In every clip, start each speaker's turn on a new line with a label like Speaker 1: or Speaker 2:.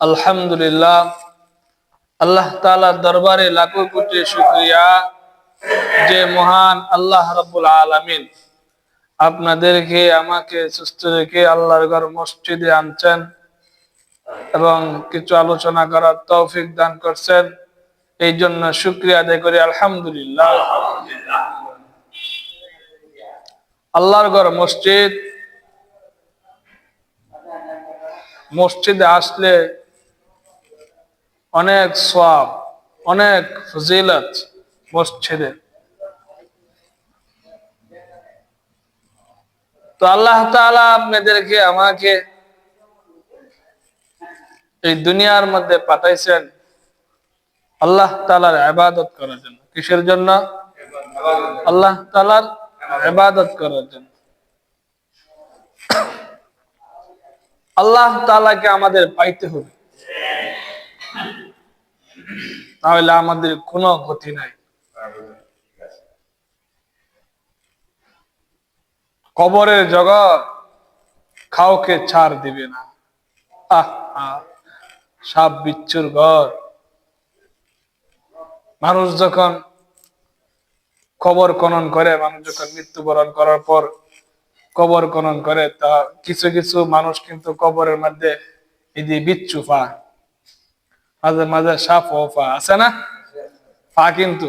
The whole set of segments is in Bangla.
Speaker 1: আলহামদুলিল্লাহ, আল্লাহ তাআলার দরবারে লাখো কোটি শুকরিয়া যে মহান আল্লাহ রাব্বুল আলামিন আপনাদেরকে আমাকে সুস্থ রেখে আল্লাহর ঘর মসজিদে আনছেন এবং কিছু আলোচনা করার তৌফিক দান করছেন। এই জন্য শুকরিয়া আদায় করি আলহামদুলিল্লাহ। আল্লাহর ঘর মসজিদে আসলে অনেক সওয়াব, অনেক ফজিলত মসজিদে। তো আল্লাহ তাআলা আপনাদেরকে আমাকে এই দুনিয়ার মধ্যে পাঠাইছেন আল্লাহ তাআলার ইবাদত করার জন্য। কিসের জন্য? আল্লাহ তাআলার ইবাদত করার জন্য। আল্লাহ তাআলাকে আমাদের পাইতে হবে, তাহলে আমাদের কোনো গতি নাই। কবরের জগৎ কাউকে ছাড় দিবে না। সাপ বিচ্ছুর ঘর। মানুষ যখন কবর খনন করে, মানুষ যখন মৃত্যুবরণ করার পর কবর খনন করে, তা কিছু কিছু মানুষ কিন্তু কবরের মধ্যে এই যে বিচ্ছু পা, মাঝে মাঝে সাপ ও পা আছে না, পা কিন্তু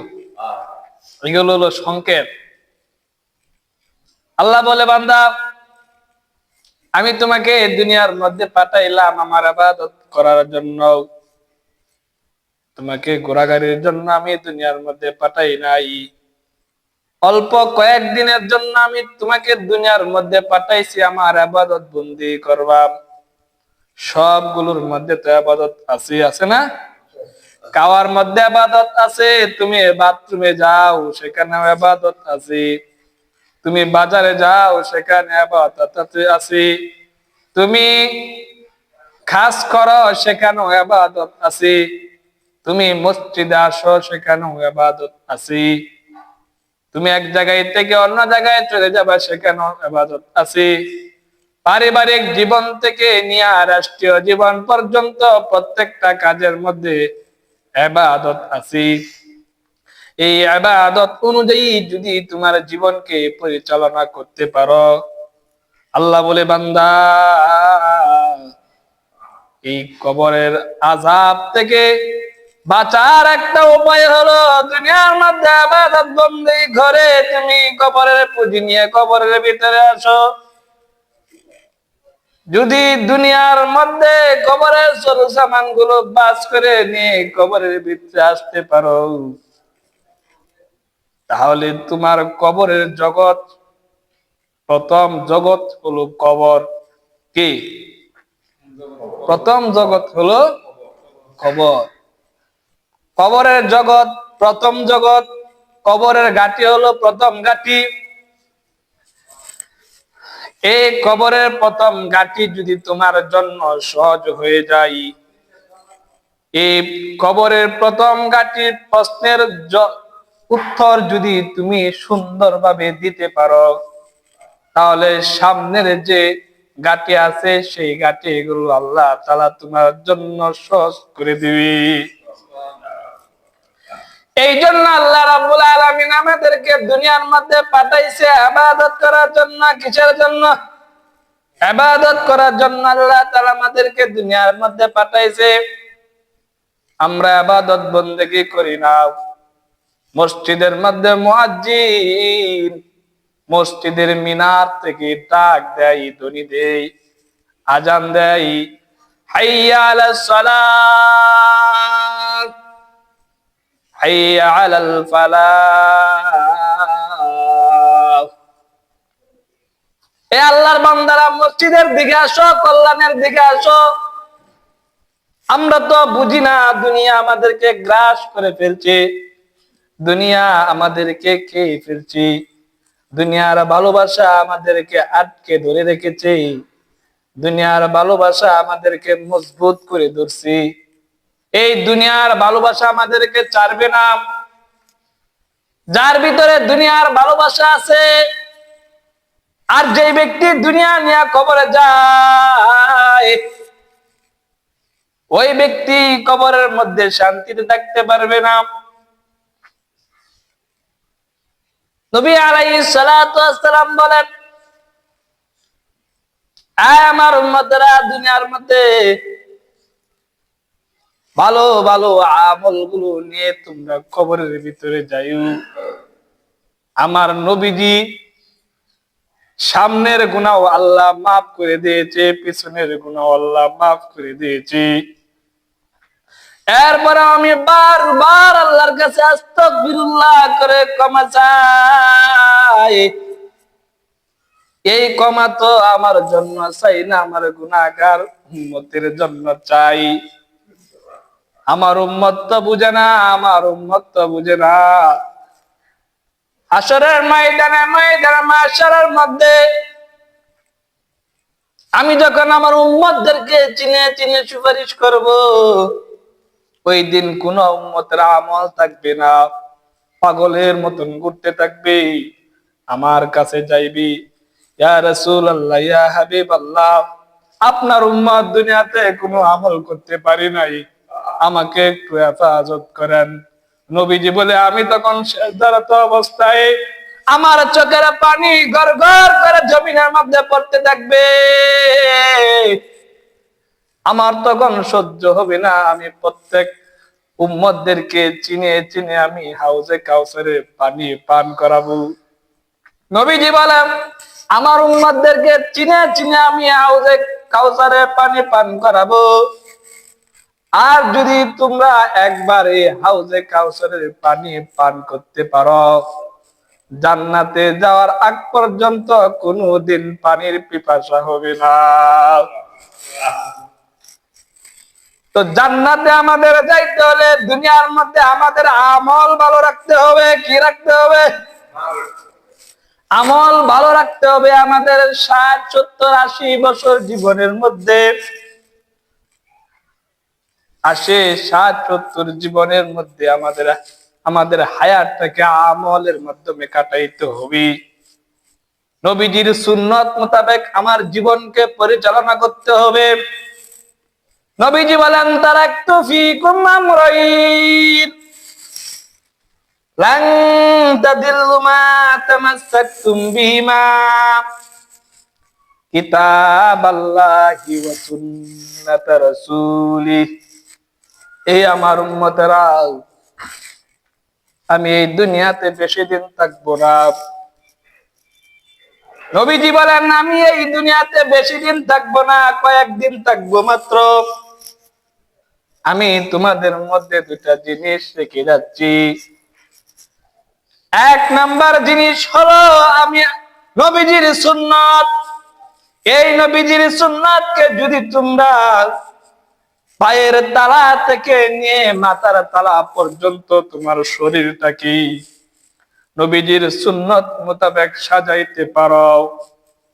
Speaker 1: এগুলো হলো সংকেত। আল্লাহ বলে, বান্দা আমি তোমাকে দুনিয়ার মধ্যে পাঠাইলাম আমার ইবাদত করার জন্য, তোমাকে ঘোরাঘুরির জন্য আমি দুনিয়ার মধ্যে পাঠাই নাই। অল্প কয়েকদিনের জন্য আমি তোমাকে দুনিয়ার মধ্যে পাঠাইছি আমার ইবাদত বন্দি করবা। সবগুলোর মধ্যে তো ইবাদত আছে না? খাওয়ার মধ্যে ইবাদত আছে, তুমি বাথরুমে যাও সেখানে ইবাদত আছে, তুমি বাজারে যাও সেখানে ইবাদত আছে, তুমি খাস করো সেখানেও ইবাদত আছে, তুমি মসজিদে আসো সেখানেও ইবাদত আছে, তুমি এক জায়গায় থেকে অন্য জায়গায় চলে যাবা সেখানেও ইবাদত আছে। পারিবারিক জীবন থেকে নিয়ে রাষ্ট্রীয় জীবন পর্যন্ত প্রত্যেকটা কাজের মধ্যে ইবাদত আছে। এই ইবাদত অনুযায়ী যদি তোমার জীবনকে পরিচালনা করতে পারো, আল্লাহ বলে, বান্দা এই কবরের আযাব থেকে বাঁচার একটা উপায় হলো দুনিয়ার মধ্যে ইবাদত বন্দেগি করে তুমি কবরের পুঁজি নিয়ে কবরের ভিতরে আসো। যদি দুনিয়ার মধ্যে কবরের সরু সামান গুলো বাস করে নিয়ে কবরের ভিতরে আসতে পারো, তাহলে তোমার কবরের জগৎ, প্রথম জগৎ হলো কবর। কি? প্রথম জগৎ হলো কবর। কবরের জগৎ প্রথম জগৎ, কবরের ঘাটি হলো প্রথম ঘাটি। এই কবরের প্রথম ঘাটি যদি তোমার জন্য সহজ হয়ে যায়, এই কবরের প্রথম ঘাটির প্রশ্নের উত্তর যদি তুমি সুন্দরভাবে দিতে পারো, তাহলে সামনের যে ঘাটি আছে সেই ঘাটি এগুলো আল্লাহ তাআলা তোমার জন্য সহজ করে দিবে। এই জন্য আল্লাহ রাব্বুল আলামিন আমাদেরকে দুনিয়ার মধ্যে পাঠাইছে ইবাদত করার জন্য। কিসের জন্য? ইবাদত করার জন্য আল্লাহ তাআলা আমাদেরকে দুনিয়ার মধ্যে পাঠাইছে। আমরা ইবাদত বন্দেগি করি না। মসজিদের মধ্যে মুয়াজ্জিন মসজিদের মিনার থেকে ডাক দেয়, ধ্বনি দেয়, আজান দেয়, হাইয়া আলাস সালাত, হাইয়া আলাল ফালাহ। এ আল্লাহর বান্দারা মসজিদের দিকে আসো, কল্যাণের দিকে আসো। আমরা তো বুঝি না, দুনিয়া আমাদেরকে গ্রাস করে ফেলছে, দুনিয়া আমাদেরকে খেয়ে ফেলছে, দুনিয়ার ভালোবাসা আমাদেরকে আটকে ধরে রেখেছে, দুনিয়ার ভালোবাসা আমাদেরকে মজবুত করে ধরছে। এই দুনিয়ার ভালোবাসা আমাদেরকে ছাড়বে না। যার ভিতরে দুনিয়ার ভালোবাসা আছে, আর যে ব্যক্তি দুনিয়া নিয়ে কবরে যায়, ওই ব্যক্তি কবরের মধ্যে শান্তিতে থাকতে পারবে না। নবী আলাইহিস সালাতু ওয়াস সালাম বলেন, আয় আমার উম্মতরা, দুনিয়ার মধ্যে ভালো ভালো আমল গুলো নিয়ে তোমরা কবরের ভিতরে যাইও। আমার নবীজি সামনের গুনাহ আল্লাহ মাফ করে দিয়েছে, পিছনের গুনাহ আল্লাহ মাফ করে দিয়েছে। এরপরে আমি বারবার আল্লাহর কাছে আস্তাগফিরুল্লাহ করে ক্ষমা চাই। এই ক্ষমা তো আমার জন্য চাই না, আমার গুনাহগার উম্মতের জন্য চাই। আমার উম্মত তো বুঝে না, আমার উম্মত তো বুঝে না। হাসরের ময়দানে মাশারের মধ্যে আমি যখন আমার উম্মতদেরকে চিনে চিনে সুপারিশ করব, ওই দিন কোন উম্মতের আমল থাকবে না, পাগলের মতন ঘুরতে থাকবে, আমার কাছে যাইবি, ইয়া রাসূলুল্লাহ, ইয়া হাবিবাল্লাহ, আপনার উম্মত দুনিয়াতে কোনো আমল করতে পারি নাই, আমাকে একটু হেফাজত করেন। নবীজি বলে, আমি তখন সিজদারত অবস্থায় আমার চোখের পানি গড় গড় করে জমিনের মধ্যে পড়তে থাকবে। আমার তখন সহ্য হবে না, আমি প্রত্যেক উম্মতদেরকে চিনে চিনে আমি হাউজে কাউসারের পানি পান করাবো। নবীজি বলেন, আমার উম্মতদেরকে চিনে চিনে আমি হাউজে কাউসারের পানি পান করাবো। আর যদি তোমরা একবার এই হাউজে কাউসারের পানি পান করতে পারো, জান্নাতে যাওয়ার আগ পর্যন্ত কোনদিন পানির পিপাসা হবে না। তো জান্নাতে আমাদের যাইতে হলে দুনিয়ার মধ্যে আমাদের আমল ভালো রাখতে হবে। কি রাখতে হবে? আমল ভালো রাখতে হবে। আমাদের 60, 70, 80 বছর জীবনের মধ্যে 60, 70 জীবনের মধ্যে আমাদের হায়াতটাকে আমলের মাধ্যমে কাটাইতে হবে। নবীজির সুন্নত মোতাবেক আমার জীবনকে পরিচালনা করতে হবে। নবীজি বলেন, তারাকতু ফীকুম আমরাইন লান তাদিল্লু মা তামাসসাকতুম বিহিমা কিতাবাল্লাহি ওয়া সুন্নাত রাসূলিহি। এই আমার উম্মতেরা, আমি এই দুনিয়াতে বেশি দিন থাকবো না। নবীজি বলেন, আমি এই দুনিয়াতে বেশি দিন থাকবো না, কয়েকদিন থাকবো মাত্র। আমি তোমাদের মধ্যে দুটা জিনিস রেখে যাচ্ছি। এক নাম্বার জিনিস হলো আমি নবীজির সুন্নাত। এই নবীজির সুন্নাতকে যদি তোমরা পায়ের তালা থেকে নিয়ে মাথার তালা পর্যন্ত তোমার শরীরটাকে নবীজির সুন্নত মোতাবেক সাজাইতে পারো,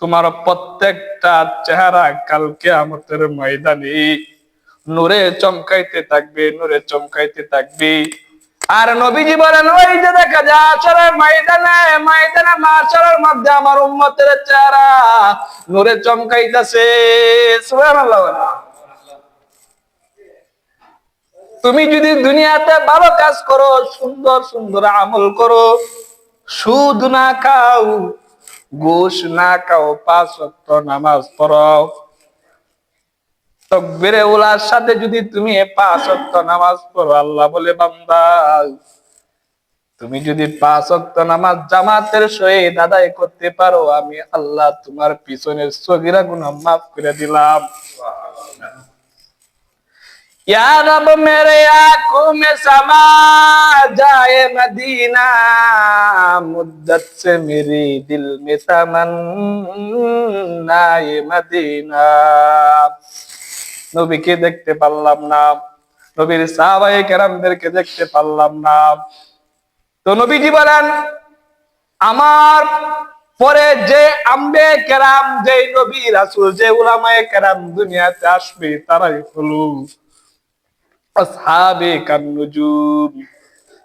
Speaker 1: তোমার প্রত্যেকটা চেহারা কালকে কিয়ামতের ময়দানে নূরে চমকাইতে থাকবে, নূরে চমকাইতে থাকবে। আর নবীজি বলেন, ওই যে দেখা যায় আসরের ময়দানে মাশারের মধ্যে আমার উম্মতের চেহারা নূরে চমকাইতেছে। সুবহানাল্লাহ। তুমি যদি দুনিয়াতে ভালো কাজ করো, সুন্দর সুন্দর আমল করো, সুদ না খাও, ঘুষ না খাও, 5 ওয়াক্ত নামাজ পড়ো, তাকবীরে উলার সাথে যদি তুমি 5 ওয়াক্ত নামাজ পড়ো, আল্লাহ বলে, বান্দা তুমি যদি 5 ওয়াক্ত নামাজ জামাতের সহিত আদায় করতে পারো, আমি আল্লাহ তোমার পিছনের সগীরা গুনাহ মাফ করে দিলাম। या रब मेरे आंखों में समा जाए मदीना, मुद्दत से मेरी दिल में तमन्ना ये मदीना। নবীকে দেখতে পারলাম না, নবীর সাহাবায়ে কেরামদেরকে দেখতে পারলাম না। তো নবীজি বলেন, আমার পরে যে আম্বে কেরাম, যে নবী রাসূল, যে উলামায়ে কেরাম দুনিয়াতে আসবে, তারাই হলো আসহাবে কান নুজুম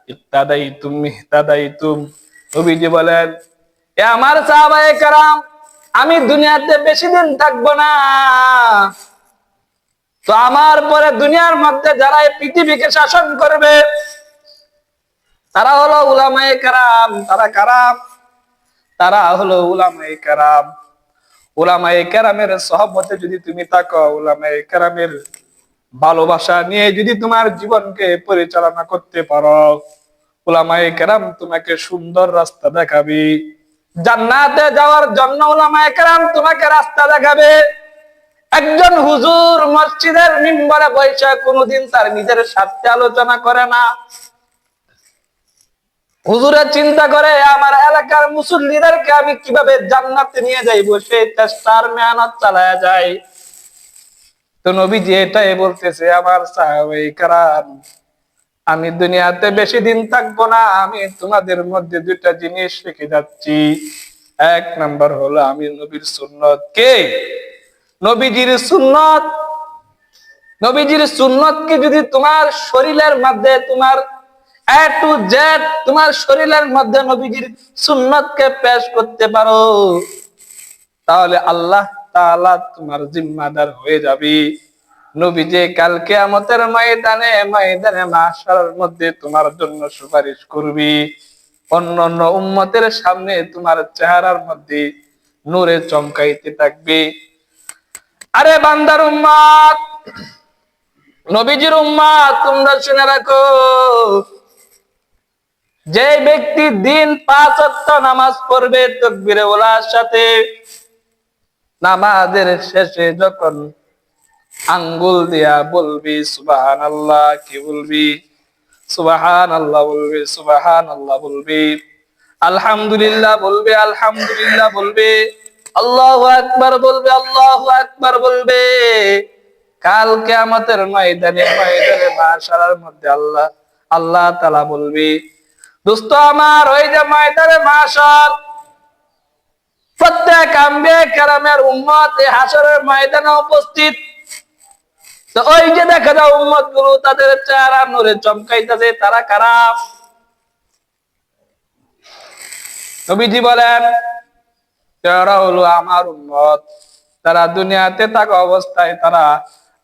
Speaker 1: ইহতাদাইতুম। নবীজি বলেন, এ আমার সাহাবায়ে কেরাম, আমি দুনিয়াতে বেশি দিন থাকবো না, তো আমার পরে দুনিয়ার মধ্যে যারা এই পৃথিবীকে শাসন করবে তারা হলো উলামায়ে কেরাম। তারা কারা? তারা হলো উলামায়ে কেরাম। উলামায়ে কেরামের সহবতে যদি তুমি থাকো, উলামায়ে কেরামের ভালোবাসা নিয়ে যদি তোমার জীবনকে পরিচালনা করতে পারো, উলামায়ে কেরাম তোমাকে সুন্দর রাস্তা দেখাবে। জান্নাতে যাওয়ার জন্য উলামায়ে কেরাম তোমাকে রাস্তা দেখাবে। একজন হুজুর মসজিদের মিম্বরে বসে কোনোদিন তার নিজের স্বার্থে আলোচনা করে না। হুজুরে চিন্তা করে আমার এলাকার মুসল্লিদেরকে আমি কিভাবে জান্নাতে নিয়ে যাইবো, সেই চেষ্টার মেহনত চালায়া যায়। তো নবীজি এটাই বলতেছে, আমার সাহাবায়ে কেরাম, আমি দুনিয়াতে বেশি দিন থাকবো না, আমি তোমাদের মধ্যে দুইটা জিনিস রেখে যাচ্ছি। এক নাম্বার হলো আমি নবীর সুন্নত। কে? নবীজির সুন্নত। নবীজির সুন্নতকে যদি তোমার শরীরের মধ্যে, তোমার এ টু জেড তোমার শরীরের মধ্যে নবীজির সুন্নতকে পেশ করতে পারো, তাহলে আল্লাহ তাআলা তোমার জিম্মাদার হয়ে যাবে। নবীজি কাল কিয়ামতের ময়দানে মাহশারের মধ্যে তোমার জন্য সুপারিশ করবি। অন্যান্য উম্মতের সামনে তোমার চেহারার মধ্যে নূরে চমকাইতে থাকবে। আরে বান্দার উম্মত, নবীজির উম্মত, তোমরা শুনে রাখো, যে ব্যক্তি দিন 5 ওয়াক্ত নামাজ পড়বে তাকবীরে ওলার সাথে, নামাজের শেষে যখন আঙ্গুল দিয়া বলবি সুবহানাল্লাহ, কি বলবি? সুবহানাল্লাহ বলবি, সুবহানাল্লাহ বলবি, আলহামদুলিল্লাহ বলবে, আলহামদুলিল্লাহ বলবে, আল্লাহু আকবার বলবে, আল্লাহু আকবার বলবে। কাল কিয়ামতের ময়দানে মাহশারের মধ্যে আল্লাহ তাআলা বলবে, দোস্ত আমার, ওই যে ময়দানে মাহশার, প্রত্যেক আম্বিয়া কেরামের উম্মত এই হাশরের ময়দানে উপস্থিত। তো ওই যে দেখা যায় উম্মত গুলো, তাদের চেহারা নূরে চমকাইতেছে, তারা কারা? নবীজি বলেন, তারা হলো আমার উম্মত। তারা দুনিয়াতে থাকা অবস্থায় তারা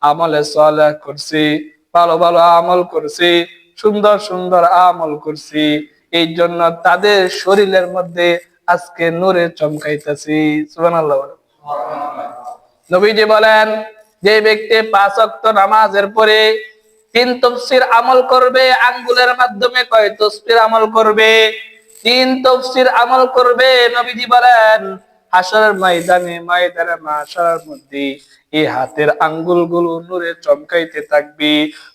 Speaker 1: আমলে সালেহ করছে, ভালো ভালো আমল করছে, সুন্দর সুন্দর আমল করছে, এই জন্য তাদের শরীরের মধ্যে আজকে নূরে চমকাইতেছে। সুবহানাল্লাহ। নবীজি বলেন, যে ব্যক্তি 5 ওয়াক্ত নামাজের পরে 3 তাফসীর আমল করবে, আঙ্গুলের মাধ্যমে কয় তাফসীর আমল করবে? 3 তাফসীর আমল করবে। নবীজি বলেন, হাশরের ময়দানে মাহশারের মধ্যে এই হাতের আঙ্গুলগুলো নূরে চমকাইতে থাকবে।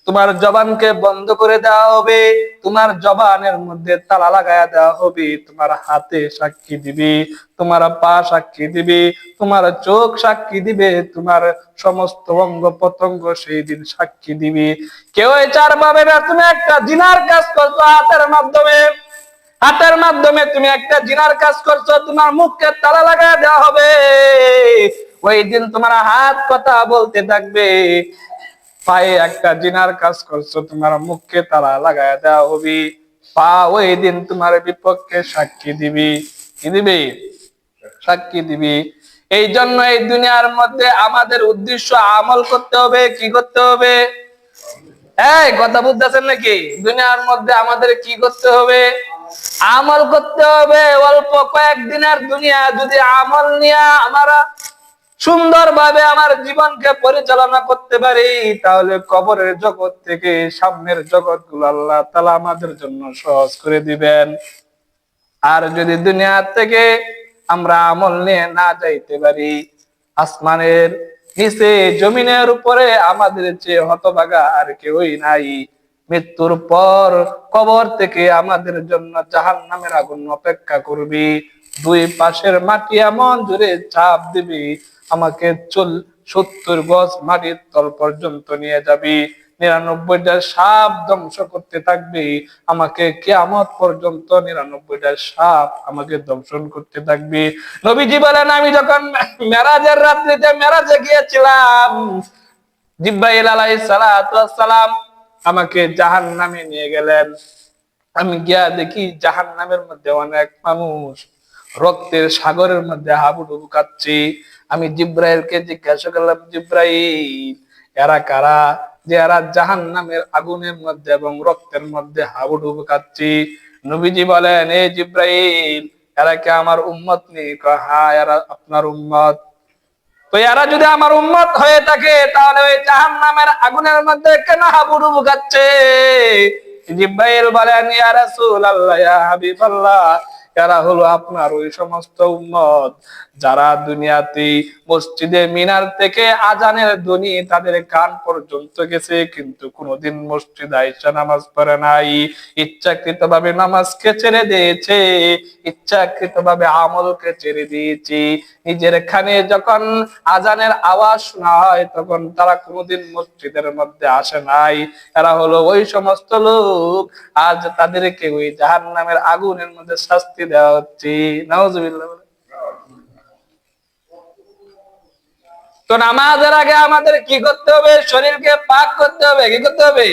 Speaker 1: তোমার জবানকে বন্ধ করে দেওয়া হবে, তোমার জবানের মধ্যে তালা লাগায়া দেওয়া হবে, তোমার হাতে সাক্ষী দিবে, তোমার পা সাক্ষী দিবে, তোমার চোখ সাক্ষী দিবে, তোমার সমস্ত অঙ্গ প্রত্যঙ্গ সেই দিন সাক্ষী দিবে। কেউ চার পাবে না তুমি একটা জিনার কাজ করছো হাতের মাধ্যমে। হাতের মাধ্যমে তুমি একটা জিনার কাজ করছো, তোমার মুখকে তালা লাগায় দেওয়া হবে। ওই দিন তোমার হাত কথা বলতে থাকবে, পায়ে একটা জিনার কাজ করছো, তোমার মুখকে তালা লাগায় দেওয়া হবে। পা ওই দিন তোমার বিপক্ষে সাক্ষী দিবি। কি দিবি? সাক্ষী দিবি। এই জন্য এই দুনিয়ার মধ্যে আমাদের উদ্দেশ্য আমল করতে হবে। কি করতে হবে? এই কথা বুঝতেছেন নাকি? দুনিয়ার মধ্যে আমাদের কি করতে হবে? আমল করতে হবে। অল্প কয়েকদিনের দুনিয়া যদি আমল নিয়ে আমরা সুন্দরভাবে আমার জীবনকে পরিচালনা করতে পারি, তাহলে কবরের জগৎ থেকে সামনের জগৎগুলো আল্লাহ তাআলা আমাদের জন্য সহজ করে দিবেন। আর যদি দুনিয়া থেকে আমরা আমল নিয়ে না যাইতে পারি, আসমানের নিচে জমিনের উপরে আমাদের চেয়ে হতভাগা আর কেউই নাই। মৃত্যুর পর কবর থেকে আমাদের জন্য জাহান্নামের আগুন অপেক্ষা করবি। দুই পাশের মাটি এমন জোরে চাপ দিবি, আমাকে 70 গজ মাটির তল পর্যন্ত নিয়ে যাবি। 99টা সাপ ধ্বংস করতে থাকবে, আমাকে কিয়ামত পর্যন্ত 99টা সাপ আমাকে দংশন করতে থাকবে। নবীজি বলেন, আমি যখন মেরাজের রাত্রিতে মেরাজে গিয়েছিলাম, জিব্রাইল আলাইহিস সালাতু ওয়াস সালাম আমাকে জাহান্নামে নিয়ে গেলেন। আমি গিয়া দেখি জাহান্নামের মধ্যে অনেক মানুষ রক্তের সাগরের মধ্যে হাবুডুবু কাচ্ছে। আমি জিব্রাইলকে জিজ্ঞাসা করলাম, জিব্রাইল, এরা কারা? যে এরা জাহান্নামের আগুনের মধ্যে এবং রক্তের মধ্যে হাবুডুবু খাচ্ছি। নবীজি বলেন, এ জিব্রাইল, এরা কি আমার উম্মত নেই? হ্যাঁ, এরা আপনার উম্মত। তো এরা যদি আমার উম্মত হয়ে থাকে, তাহলে ওই জাহান্নামের আগুনের মধ্যে কেন হাবুডুবু খাচ্ছে? জিব্রাইল বলেন, ইয়া রাসূলুল্লাহ, ইয়া হাবিবাল্লাহ, এরা হলো আপনার ওই সমস্ত উম্মত যারা দুনিয়াতে মসজিদে মিনার থেকে আজানের ধ্বনি তাদের কান পর্যন্ত গেছে, কিন্তু কোনোদিন মসজিদ আইসা নামাজ পড়ে নাই। ইচ্ছাকৃত ভাবে নামাজকে ছেড়ে দিয়েছে, ইচ্ছাকৃত ভাবে আমলকে ছেড়ে দিয়েছি। নিজের খানে যখন আজানের আওয়াজ শোনা হয়, তখন তারা কোনোদিন মসজিদের মধ্যে আসে নাই। এরা হলো ওই সমস্ত লোক, আজ তাদেরকে ওই জাহান্নামের আগুনের মধ্যে শাস্তি দেওয়া হচ্ছে। নাউজুবিল্লাহ। তো নামাজের আগে আমাদের কি করতে হবে? শরীরকে পাক করতে হবে। কি করতে হবে?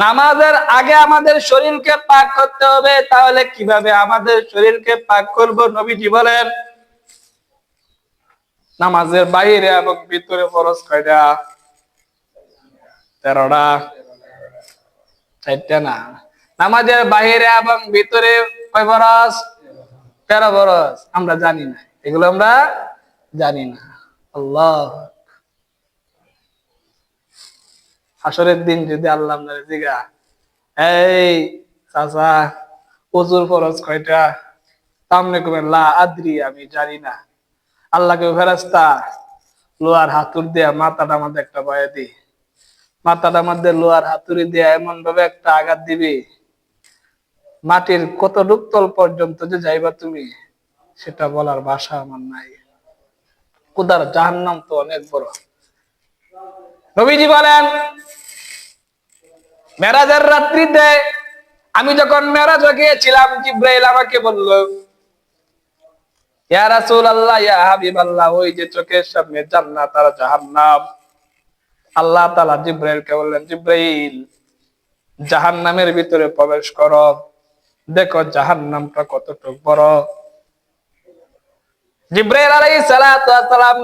Speaker 1: নামাজের আগে আমাদের শরীরকে পাক করতে হবে। তাহলে কিভাবে আমাদের শরীরকে পাক করব? নবীজি বলেন, নামাজের বাইরে এবং ভিতরে ফরজ কয়টা? 13টা। 4টা না। নামাজের বাইরে এবং ভিতরে কয় ফরজ? 13 ফরজ। আমরা জানি না, এগুলো আমরা জানি না। আল্লাহ, হাসরের দিন যদি আল্লাহ আপনার জিগা, এই চাচা, ওযুর ফরজ কয়টা? সামনে কবেন, লা আদ্রি, আমি জানি না। আল্লাহকে ফেরেশতা লোহার হাতুর দিয়ে মাথাটা মধ্যে একটা বয়ে দি, মাথাটা মধ্যে লোহার হাতুড়ি দিয়ে এমন ভাবে একটা আঘাত দিবি, মাটির কতটুক তল পর্যন্ত যে যাইবা তুমি, সেটা বলার ভাষা আমার নাই। কুদার জাহান্নাম তো অনেক বড়। নবীজি বলেন, মেরাজের রাত্রিতে আমি যখন মেরাজে গিয়েছিলাম, জিব্রাইল আমাকে বলল, ইয়া রাসূলুল্লাহ, ইয়া হাবিবাল্লাহ, ওই যে চোখের সামনে জান্নাত আর জাহান্নাম। আল্লাহ তাআলা জিব্রাইলকে বললেন, জিব্রাইল, জাহান্নামের ভিতরে প্রবেশ করো, দেখো জাহান্নামটা কতটুকু বড়। জিব্রাইল আলাইহিস সালাতু ওয়াস সালাম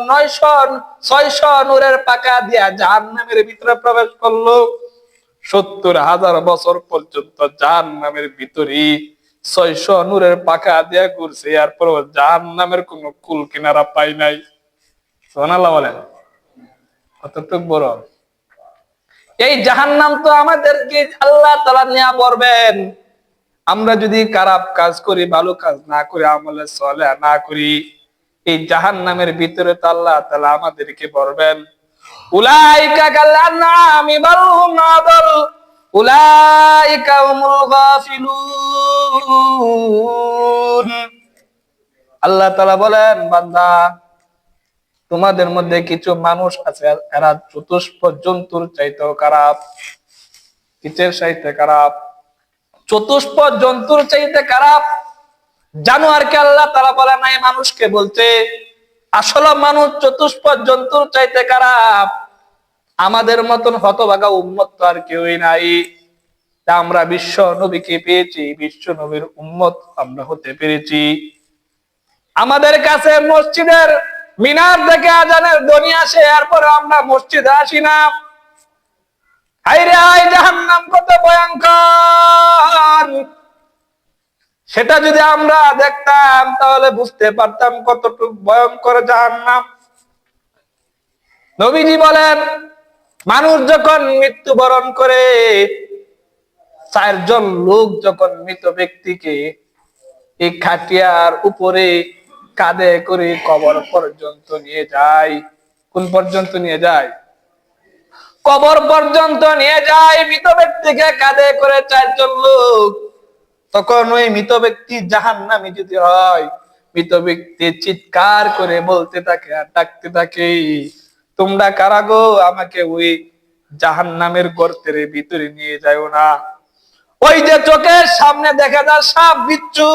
Speaker 1: 600 নূরের পাকা দিয়া জাহান্নামের ভিতরে প্রবেশ করলো। 70,000 বছর পর্যন্ত জাহান্নামের ভিতরে 600 নূরের পাকা দিয়া ঘুরছে, এরপর জাহান্নামের কোনো কুল কিনারা পাই নাই। সুবহানাল্লাহ বলেন, কতটুকু বড়। এই জাহান্নাম তো আমাদেরকে আল্লাহ তাআলা নিয়ে পড়বেন। আমরা যদি খারাপ কাজ করি, ভালো কাজ না করি, আমলে সালেহ না করি, এই জাহান্নামের ভিতরে তো আল্লাহ তাআলা আমাদেরকে পড়বেন। উলাইকা কাল্লানামি বাল হুম আদাল, উলাইকা হুমুল গাফিলুন। আল্লাহ তাআলা বলেন, বান্দা, তোমাদের মধ্যে কিছু মানুষ আছে, এরা চতুষ্প জন্তুর চাইতেও খারাপ। কিসের চাইতে খারাপ? চতুষ্প জন্তুর চাইতে খারাপ। জানোয়ারকে আল্লাহ তাআলা বলে নাই, মানুষকে বলতে। আসলে মানুষ চতুষ্প জন্তুর চাইতে খারাপ। আমাদের মতন হতভাগা উম্মত তো আর কেউই নাই। আমরা বিশ্ব নবীকে পেয়েছি, বিশ্ব নবীর উম্মত আমরা হতে পেরেছি। আমাদের কাছে মসজিদের মিনার থেকে আজানের ধ্বনি আসে, এরপরে আমরা মসজিদে আসি না। হায়রে হায়, জাহান্নাম কত ভয়ঙ্কর! সেটা যদি আমরা দেখতাম, তাহলে বুঝতে পারতাম কতটুকু ভয়ঙ্কর জাহান্নাম। নবীজি বলেন, মানুষ যখন মৃত্যুবরণ করে, 4 জন লোক যখন মৃত ব্যক্তিকে এই খাটিয়ার উপরে কাঁধে করে কবর পর্যন্ত নিয়ে যায়। কোন পর্যন্ত নিয়ে যায়? কবর পর্যন্ত নিয়ে যায়। মৃত ব্যক্তিকে কাঁধে করে 4 জন লোক। তখন ওই মৃত ব্যক্তি জাহান্নামী যদি হয়, মৃত ব্যক্তি চিৎকার করে বলতে থাকে আর ডাকতে থাকে, তোমরা কারা গো? আমাকে ওই জাহান্নামের গর্তের ভিতরে নিয়ে যাও না। ওই যে চোখের সামনে দেখা যায় সাপ বিচ্ছু,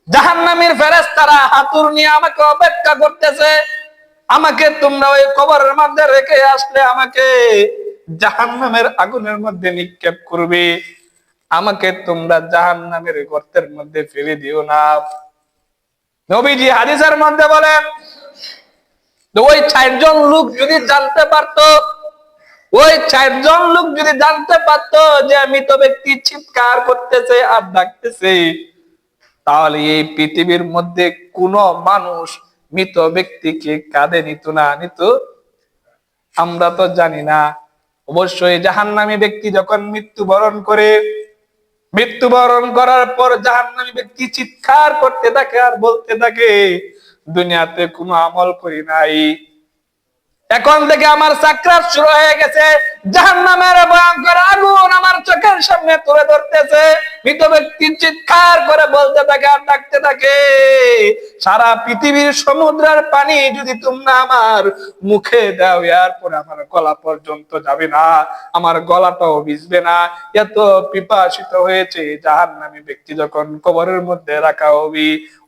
Speaker 1: জাহান্নামীর ফেরেশতারা হাতুর নিয়ে আমাকে অপেক্ষা করতেছে। আমাকে তোমরা ওই কবরের মধ্যে রেখে আসলে আমাকে জাহান্নামের আগুনের মধ্যে নিক্ষেপ করবে। আমাকে তোমরা জাহান্নামের গর্তের মধ্যে ফেলে দিও না। নবীজি হাদিসের মধ্যে বলেন, ওই 4 জন লোক যদি জানতে পারতো ওই 4 জন লোক যদি জানতে পারতো যে মৃত ব্যক্তি চিৎকার করতেছে আর ডাকতেছে, তাহলে এই পৃথিবীর মধ্যে কোন মানুষ মৃত ব্যক্তিকে কাঁধে নিত না, নিত? আমরা তো জানি না। অবশ্যই জাহান্নামী ব্যক্তি যখন মৃত্যুবরণ করে, মৃত্যুবরণ করার পর জাহান্নামী ব্যক্তি চিৎকার করতে থাকে আর বলতে থাকে, দুনিয়াতে কোনো আমল করি নাই, এখন থেকে আমার সাকরাত শুরু হয়ে গেছে, জাহান্নামের ভয়ঙ্কর আগুন আমার চোখের সামনে তুলে ধরতেছে। মৃত ব্যক্তি চিৎকার করে বলতে থাকে আর ডাকতে থাকে, সারা পৃথিবীর সমুদ্রের পানি যদি তোমরা আমার মুখে দাও, এরপরে আমার গলা পর্যন্ত যাবে না, আমার গলাটাও ভিজবে না, এত পিপাসিত হয়েছে। জাহান্নামী ব্যক্তি যখন কবরের মধ্যে রাখা হবে,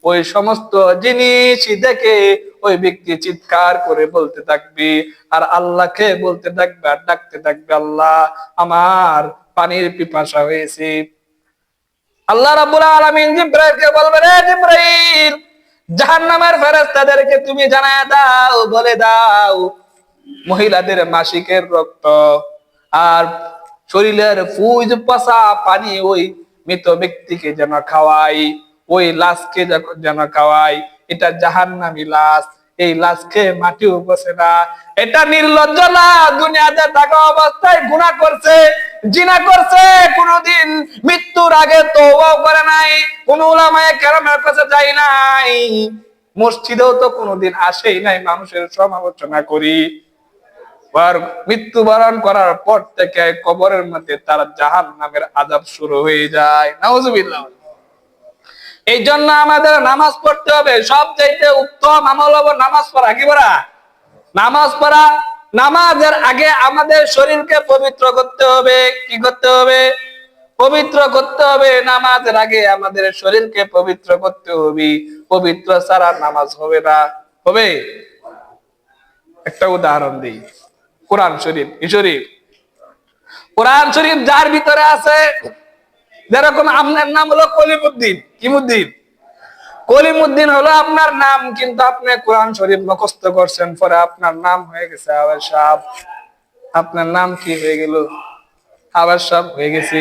Speaker 1: ওই সমস্ত জিনিস দেখে ওই ব্যক্তি চিৎকার করে বলতে থাকবে আর আল্লাহকে বলতে থাকবে আর ডাকতে থাকবে, আল্লাহ আমার পানির পিপাসা হয়েছে। আল্লাহ রাব্বুল আলামিন জিবরাইলকে বলবেন, রে জিবরাইল, জাহান্নামের ফেরেশতাদেরকে তুমি জানায় দাও, বলে দাও, মহিলাদের মাসিকের রক্ত আর শরীরের ফুজ পচা পানি ওই মৃত ব্যক্তিকে যেন খাওয়াই, ওই লাশকে যেন খাওয়াই। এটা জাহান্নামী লাশ, এই লাশকে মাটিও বসে না, এটা নির্লজ্জ না, দুনিয়াতে থাকা অবস্থায় গুনাহ করছে, জিনা করছে, কোনদিন মৃত্যুর আগে তওবা করে নাই, কোন উলামায়ে কেরামের কাছে যায় নাই, মসজিদেও তো কোনদিন আসেই নাই, মানুষের সমালোচনা করি। মৃত্যুবরণ করার পর থেকে কবরের মধ্যে তার জাহান্নামের আযাব শুরু হয়ে যায়। নাউজুবিল্লাহ। এই জন্য আমাদের নামাজ পড়তে হবে, সবচাইতে উত্তম আমল হলো নামাজ পড়া। কি পড়া? নামাজ পড়া। নামাজের আগে আমাদের শরীরকে পবিত্র করতে হবে। কি করতে হবে? পবিত্র করতে হবে। নামাজের আগে আমাদের শরীরকে পবিত্র করতে হবে, পবিত্র ছাড়া নামাজ হবে না। হবে? একটা উদাহরণ দিই, কোরআন শরীফ। কি শরীফ? কোরআন শরীফ যার ভিতরে আছে, যেরকম আপনার নাম হলো কলিমুদ্দিন। কি মুদ্দিন? কলিমুদ্দিন হলো আপনার নাম, কিন্তু আপনি কোরআন শরীফ মুখস্থ করছেন, পরে আপনার নাম হয়ে গেছে আবার সাহেব। আপনার নাম কি হয়ে গেল? আবার সাহেব হয়ে গেছে।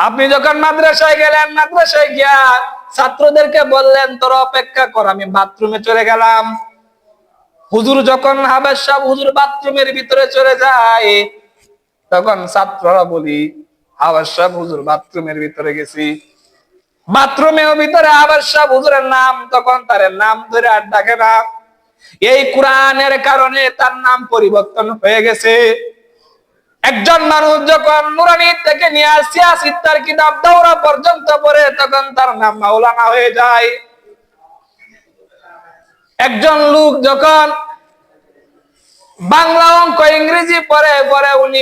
Speaker 1: আপনি যখন মাদ্রাসায় গেলেন, মাদ্রাসায় গিয়া ছাত্রদেরকে বললেন, তোরা অপেক্ষা কর, আমি বাথরুমে চলে গেলাম। হুজুর যখন হাবের সাহেব হুজুর বাথরুমের ভিতরে চলে যায়, তখন ছাত্ররা বলি, হাবের সাহেব হুজুর বাথরুমের ভিতরে গেছি। বাথরুমের ভিতরে হাবের সাহেব হুজুরের নাম, তখন তার নাম ধরে আর ডাকে না। এই কোরআনের কারণে তার নাম পরিবর্তন হয়ে গেছে। একজন মানুষ যখন নুরানি থেকে নিয়ে সিয়াসিত তার কিতাব দাওরা পর্যন্ত পড়ে, তখন তার নাম মাওলানা হয়ে যায়। একজন লোক যখন বাংলা, অঙ্ক, ইংরেজি পড়ে, পরে উনি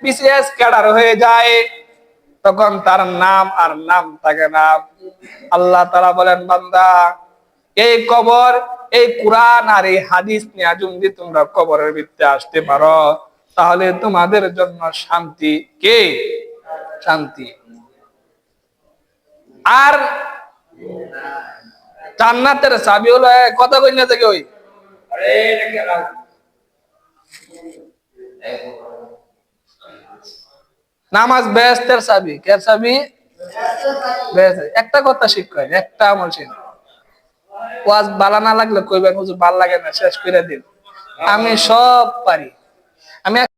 Speaker 1: বিসিএস ক্যাডার হয়ে যায়, তখন তার নাম আর নাম থাকে না। আল্লাহ তাআলা বলেন, বান্দা, এই কবর, এই কোরআন আর এই হাদিস নিয়ে যদি তোমরা কবরের ভিতরে আসতে পারো, তাহলে তোমাদের জন্য শান্তি। কে? শান্তি। আর জান্নাতের চাবি হলো, কথা কই না থেকে ওই নামাজ বেহেশতের চাবি। কে চাবি? একটা কথা শিক্ষা, একটা আমল শিখ। ওয়াজ ভালো না লাগলে কইবেন, হুজুর ভাল লাগে না, শেষ করে দিন। আমি সব পারি। আমি